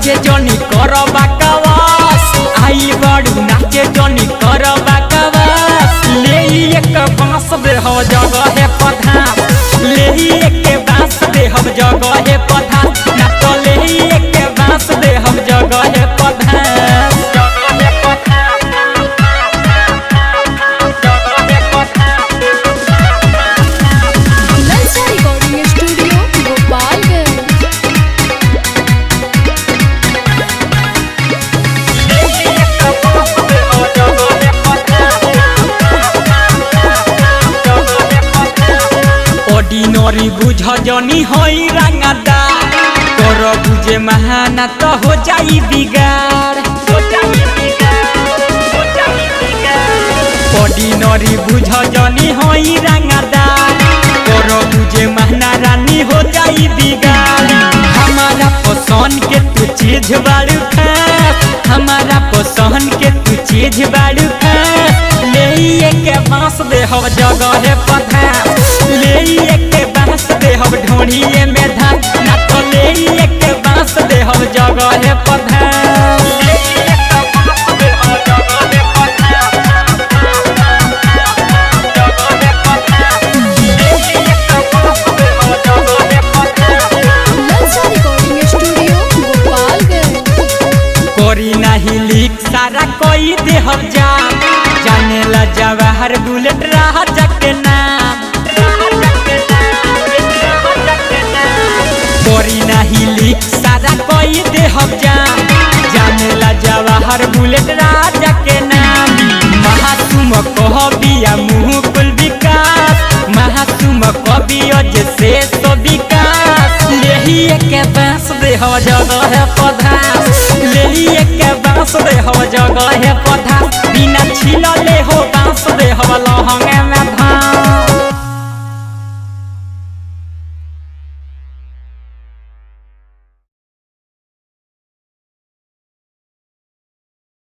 नाचे जनी करबा कवास आई बड़ू नाचे जनी करबा कवास ले एक बांस दे हो जगह है पधार ले एक बांस दे हम जगह है पधार ना तो ले एक बांस दे हम जगह है पधार ऑर्डिनरी बुझ जनी होई रंगदा तोर बुझे महाना तो हो जाई बिगाड़ ऑर्डिनरी बुझ जनी होई रंगदा तोर बुझे महाना रानी हो जाई बिगाड़ हमारा पसंद के तू चीज बाड़ू खास हमारा पसंद के तू चीज बाड़ू खास ले एक बांस दे हम जगह है पधार ले एक बांस दे हम ढोढ़िए में धान ना तो ले एक बांस दे हम जगह है पधार कोरी नहीं लीक सारा कोई दे हम जा जाने ला जवाहर बुलेट रहा जके नाम कोरी नहीं लीक सारा कोई दे हम जा जाने ला जवाहर बुलेट राजा के नाम महासुम कहबिया मुकुल विकास महासुम कबियो जैसे तो विकास लेही एक बांस दे हो जगह है पधार लेही एक बांस दे हो जगह है पधार बिना छीला ले हो बांस दे हो लहंग